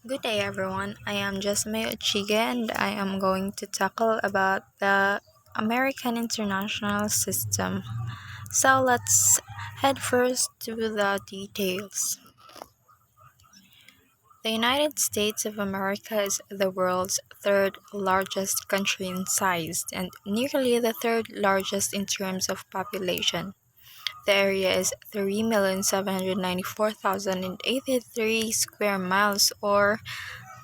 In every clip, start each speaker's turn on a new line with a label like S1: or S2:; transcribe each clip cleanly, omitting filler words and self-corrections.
S1: Good day everyone. I am Jessa Ochigue and I am going to tackle about the American international system. So let's head first to the details. The United States of America is the world's third largest country in size and nearly the third largest in terms of population. The area is 3,794,083 square miles or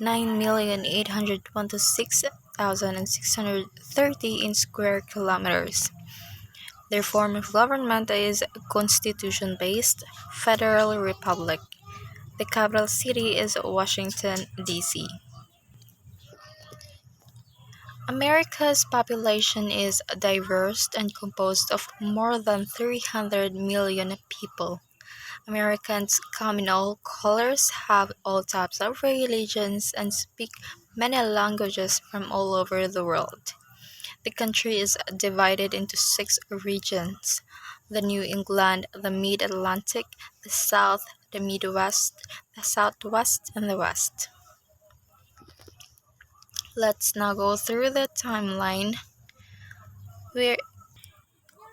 S1: 9,826,630 in square kilometers. Their form of government is constitution-based federal republic. The capital city is Washington, D.C. America's population is diverse and composed of more than 300 million people. Americans come in all colors, have all types of religions, and speak many languages from all over the world. The country is divided into six regions: the New England, the Mid Atlantic, the South, the Midwest, the Southwest, and the West. Let's now go through the timeline where,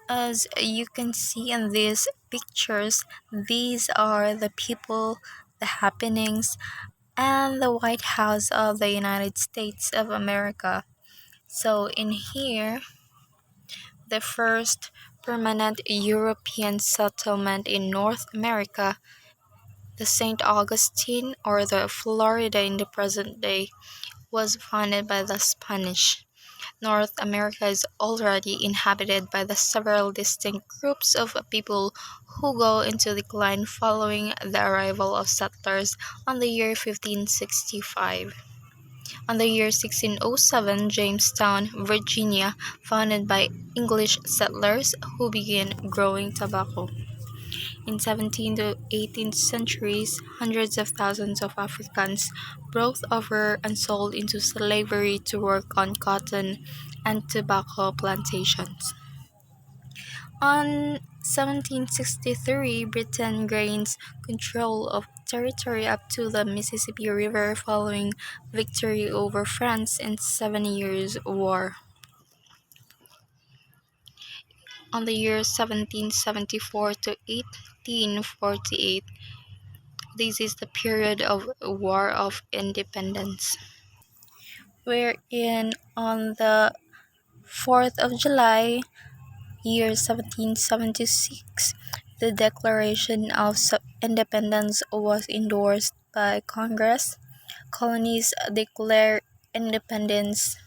S1: as you can see in these pictures, these are the people, the happenings, and the White House of the United States of America. So in here, the first permanent European settlement in North America, the St. Augustine or the Florida in the present day, was founded by the Spanish. North America is already inhabited by the several distinct groups of people who go into decline following the arrival of settlers on the year 1565. On the year 1607, Jamestown, Virginia, founded by English settlers who began growing tobacco. In 17th to 18th centuries, hundreds of thousands of Africans brought over and sold into slavery to work on cotton and tobacco plantations. On 1763, Britain gains control of territory up to the Mississippi River following victory over France in Seven Years' War. On the year 1774 to 1848, this is the period of War of Independence, wherein on the 4th of July, year 1776, the Declaration of Independence was endorsed by Congress. Colonies declare independence,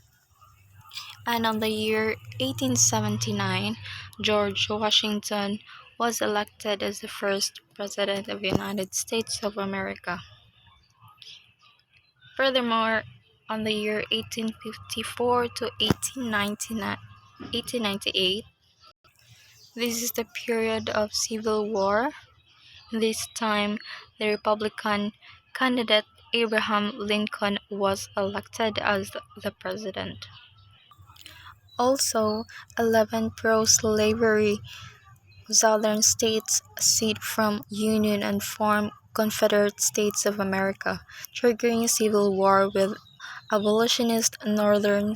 S1: and on the year 1879, George Washington was elected as the first President of the United States of America. Furthermore, on the year 1854 to 1898, this is the period of civil war. This time, the Republican candidate Abraham Lincoln was elected as the president. Also, 11 pro-slavery Southern states seceded from Union and formed Confederate States of America, triggering civil war with abolitionist Northern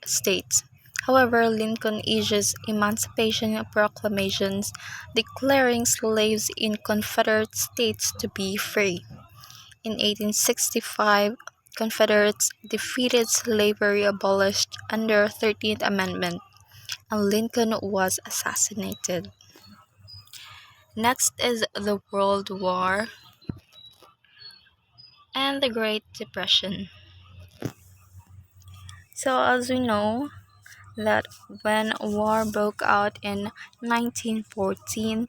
S1: states. However, Lincoln issues emancipation proclamations declaring slaves in Confederate states to be free. In 1865, Confederates defeated slavery abolished under 13th Amendment, and Lincoln was assassinated. Next is the World War and the Great Depression. So as we know that when war broke out in 1914,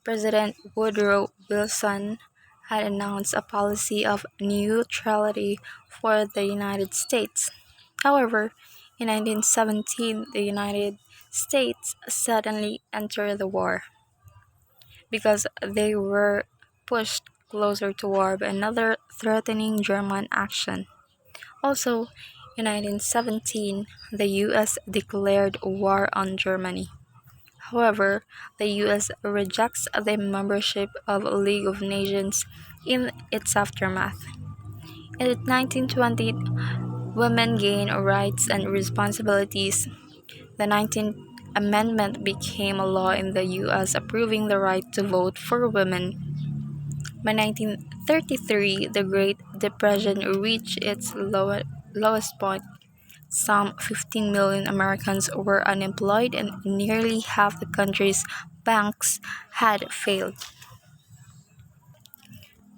S1: President Woodrow Wilson had announced a policy of neutrality for the United States. However, in 1917, the United States suddenly entered the war because they were pushed closer to war by another threatening German action. Also, in 1917, the US declared war on Germany. However, the US rejects the membership of League of Nations in its aftermath. In 1920, women gained rights and responsibilities. The 19th Amendment became a law in the U.S. approving the right to vote for women. By 1933, the Great Depression reached its lowest point. Some 15 million Americans were unemployed, and nearly half the country's banks had failed.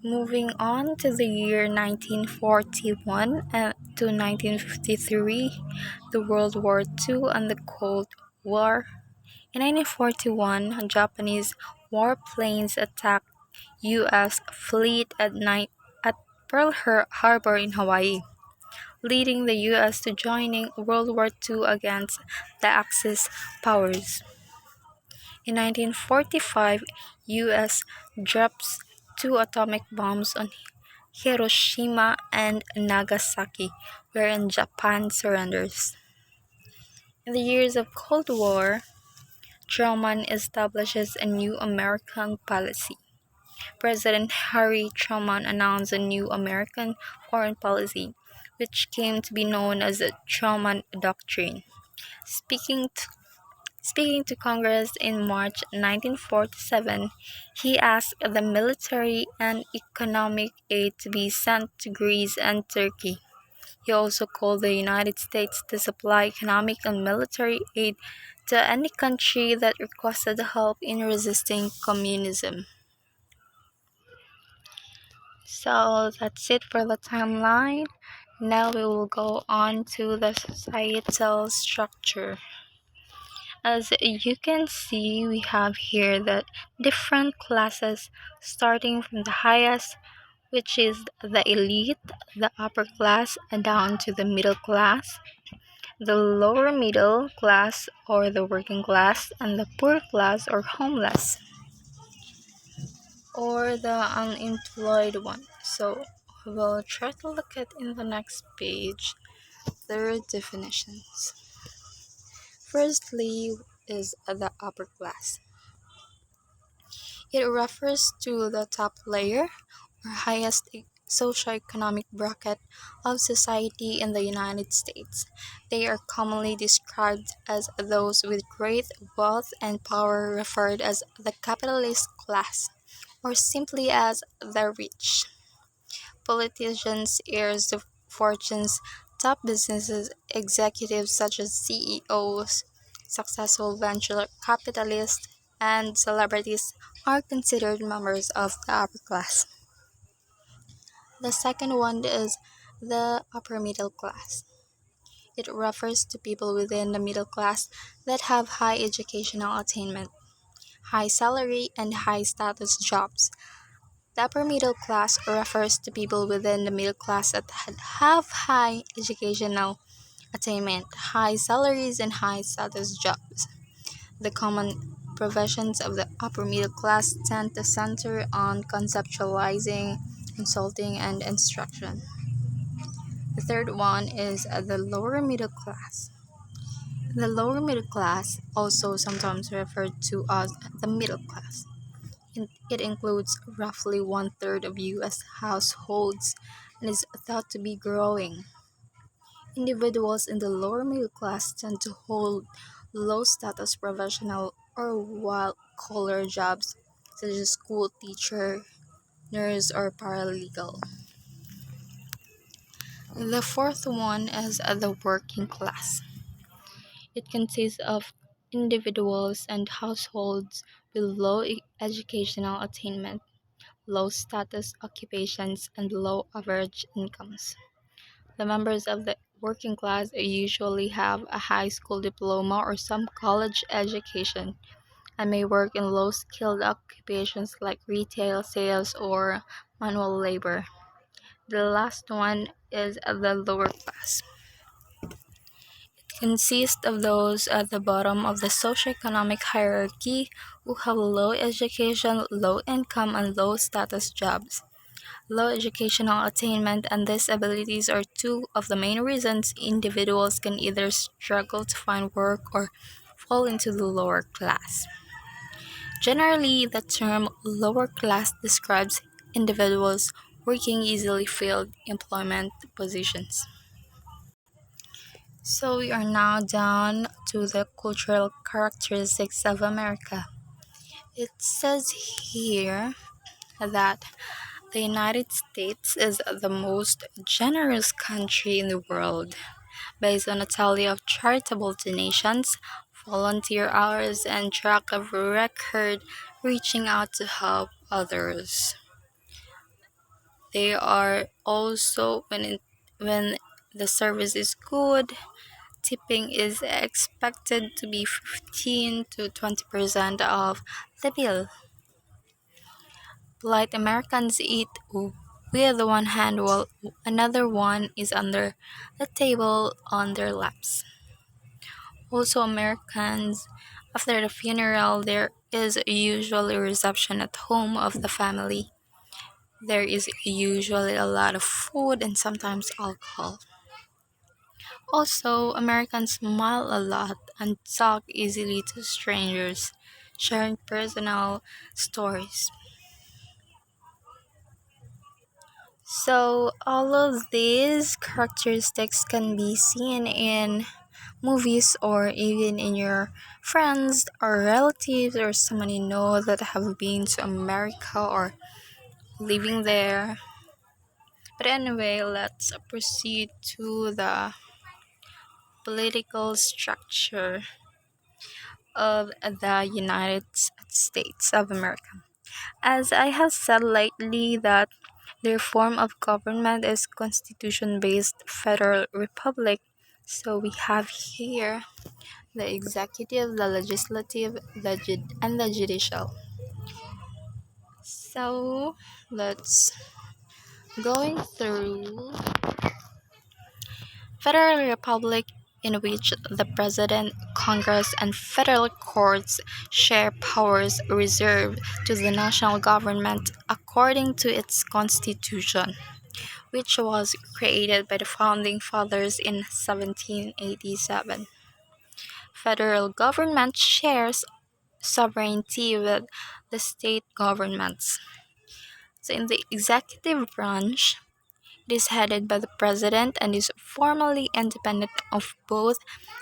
S1: Moving on to the year 1941 to 1953, the World War II and the Cold War. In 1941, Japanese warplanes attacked U.S. fleet at night at Pearl Harbor in Hawaii, leading the U.S. to joining World War II against the Axis powers. In 1945, U.S. drops two atomic bombs on Hiroshima and Nagasaki, wherein Japan surrenders. In the years of Cold War, Truman establishes a new American policy. President Harry Truman announced a new American foreign policy, which came to be known as the Truman Doctrine. Speaking to, speaking to Congress in March 1947, he asked the military and economic aid to be sent to Greece and Turkey. He also called the United States to supply economic and military aid to any country that requested help in resisting communism. So that's it for the timeline. Now we will go on to the societal structure. As you can see, we have here the different classes starting from the highest, which is the elite, the upper class, and down to the middle class, the lower middle class or the working class, and the poor class or homeless, or the unemployed one. So we'll try to look at in the next page their definitions. Firstly is the upper class. It refers to the top layer or highest socioeconomic bracket of society in the United States. They are commonly described as those with great wealth and power, referred as the capitalist class, or simply as the rich. Politicians, heirs to fortunes, top business executives such as CEOs, successful venture capitalists, and celebrities are considered members of the upper class. The second one is the upper middle class. It refers to people within the middle class that have high educational attainment, high salary, and high status jobs. The upper middle class refers to people within the middle class that have high educational attainment, high salaries, and high status jobs. The common professions of the upper middle class tend to center on conceptualizing, consulting, and instruction. The third one is the lower middle class. The lower middle class, also sometimes referred to as the middle class. It includes roughly one third of U.S. households and is thought to be growing. Individuals in the lower middle class tend to hold low status professional or white collar jobs such as school teacher, nurse, or paralegal. The fourth one is the working class. It consists of individuals and households with low educational attainment, low status occupations, and low average incomes. The members of the working class usually have a high school diploma or some college education and may work in low skilled occupations like retail, sales, or manual labor. The last one is the lower class. Consists of those at the bottom of the socioeconomic hierarchy who have low education, low income, and low status jobs. Low educational attainment and disabilities are two of the main reasons individuals can either struggle to find work or fall into the lower class. Generally, the term lower class describes individuals working easily filled employment positions. So we are now down to the cultural characteristics of America. It says here that the United States is the most generous country in the world, based on a tally of charitable donations, volunteer hours, and track of record reaching out to help others. They are also when the service is good, tipping is expected to be 15 to 20% of the bill. Polite Americans eat with one hand while another one is under the table on their laps. Also, Americans, after the funeral, there is usually a reception at home of the family. There is usually a lot of food and sometimes alcohol. Also, Americans smile a lot and talk easily to strangers, sharing personal stories. So, all of these characteristics can be seen in movies or even in your friends or relatives or someone you know that have been to America or living there. But anyway, let's proceed to the political structure of the United States of America. As I have said lately that their form of government is constitution-based federal republic. So we have here the executive, the legislative, and the judicial. So let's going through federal republic in which the president, Congress, and federal courts share powers reserved to the national government according to its constitution, which was created by the founding fathers in 1787. Federal government shares sovereignty with the state governments. So in the executive branch, it is headed by the president and is formally independent of both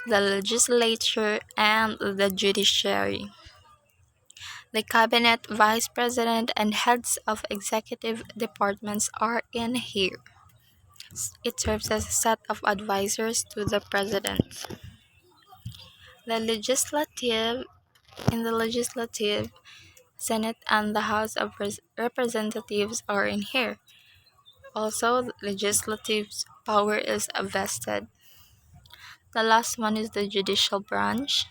S1: the legislature and the judiciary. The cabinet, vice president, and heads of executive departments are in here. It serves as a set of advisors to the president. The legislative In the legislative, Senate and the House of Representatives are in here. Also, the legislative's power is vested. The last one is the judicial branch.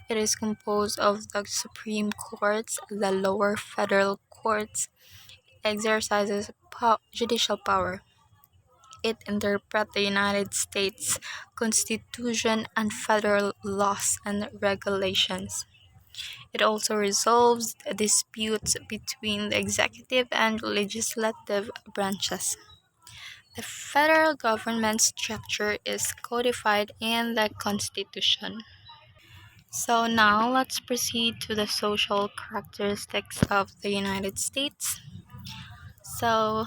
S1: It is composed of the Supreme Courts, the lower federal courts, exercises judicial power. It interprets the United States Constitution and federal laws and regulations. It also resolves disputes between the executive and legislative branches. The federal government structure is codified in the Constitution. So now let's proceed to the social characteristics of the United States. So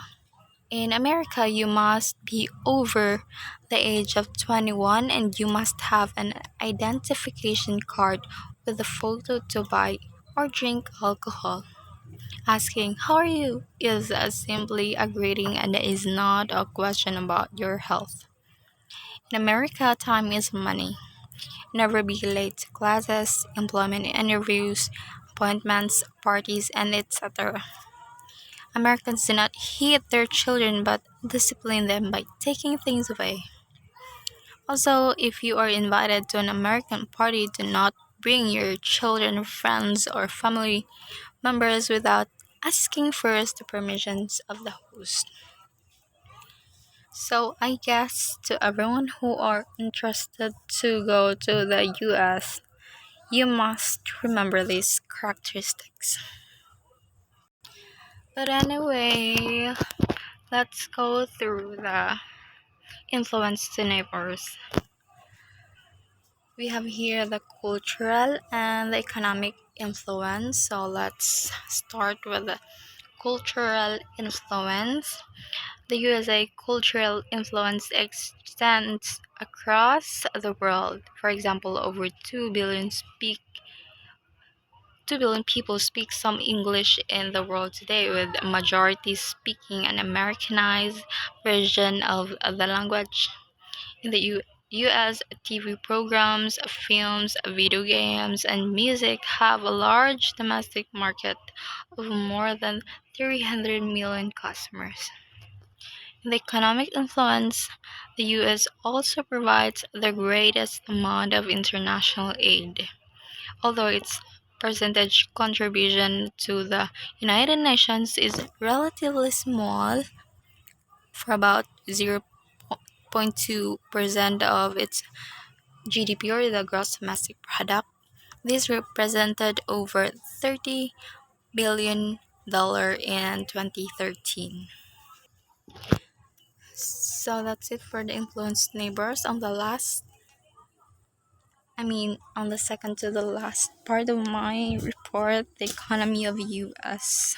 S1: in America, you must be over the age of 21 and you must have an identification card with a photo to buy or drink alcohol. Asking, "How are you?" is simply a greeting and is not a question about your health. In America, time is money. Never be late to classes, employment interviews, appointments, parties, and etc. Americans do not hit their children but discipline them by taking things away. Also, if you are invited to an American party, do not bring your children, friends, or family members without asking first the permissions of the host. So I guess to everyone who are interested to go to the US, you must remember these characteristics. But anyway, let's go through the influence to neighbors. We have here the cultural and the economic influence. So let's start with the cultural influence. The USA cultural influence extends across the world. For example, over 2 billion people speak some English in the world today, with a majority speaking an Americanized version of the language. In the US, TV programs, films, video games, and music have a large domestic market of more than 300 million customers. In the economic influence, the US also provides the greatest amount of international aid, although its percentage contribution to the United Nations is relatively small, for about 0.2% of its GDP, or the gross domestic product. This represented over $30 billion in 2013. So that's it for the influenced neighbors. On the second to the last part of my report, the economy of US.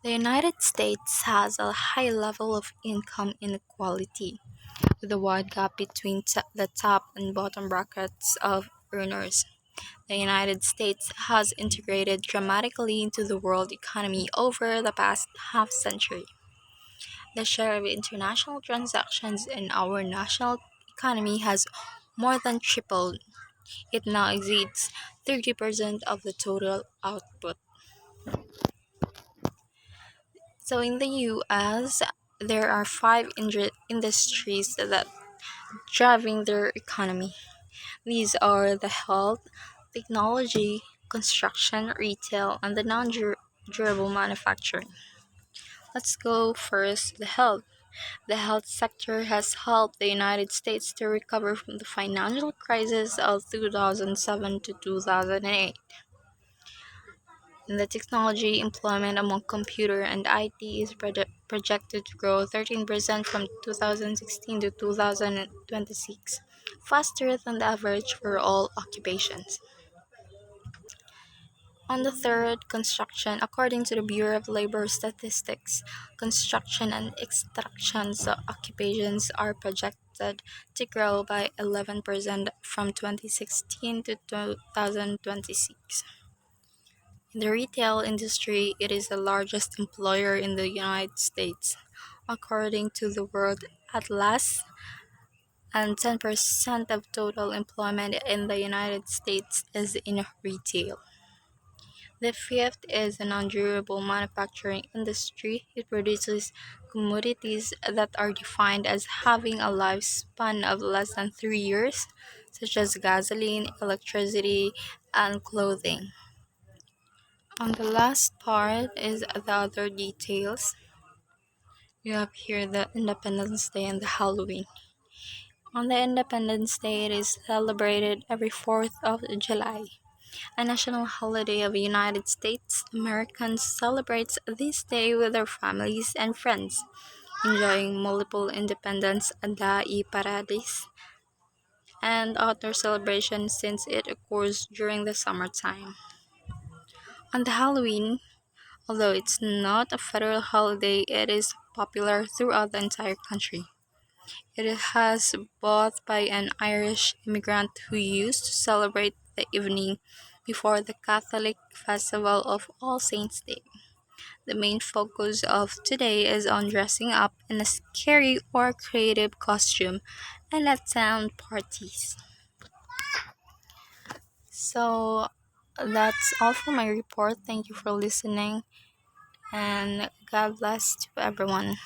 S1: The United States has a high level of income inequality, with a wide gap between the top and bottom brackets of earners. The United States has integrated dramatically into the world economy over the past half century. The share of international transactions in our national economy has more than tripled. It now exceeds 30% of the total output. So in the US, there are five industries that driving their economy. These are the health, technology, construction, retail, and the non-durable manufacturing. Let's go first the health. The health sector has helped the United States to recover from the financial crisis of 2007 to 2008. In the technology, employment among computer and IT is projected to grow 13% from 2016 to 2026, faster than the average for all occupations. On the third, construction. According to the Bureau of Labor Statistics, construction and extraction occupations are projected to grow by 11% from 2016 to 2026. In the retail industry, it is the largest employer in the United States, according to the World Atlas, and 10% of total employment in the United States is in retail. The fifth is the non-durable manufacturing industry. It produces commodities that are defined as having a lifespan of less than 3 years, such as gasoline, electricity, and clothing. On the last part is the other details. You have here the Independence Day and the Halloween. On the Independence Day, it is celebrated every 4th of July. A national holiday of the United States, Americans celebrate this day with their families and friends, enjoying multiple Independence Day parades and outdoor celebrations since it occurs during the summertime. On the Halloween, although it's not a federal holiday, it is popular throughout the entire country. It has both by an Irish immigrant who used to celebrate the evening before the Catholic festival of All Saints' Day. The main focus of today is on dressing up in a scary or creative costume and attend parties. So that's all for my report. Thank you for listening, and God bless to everyone.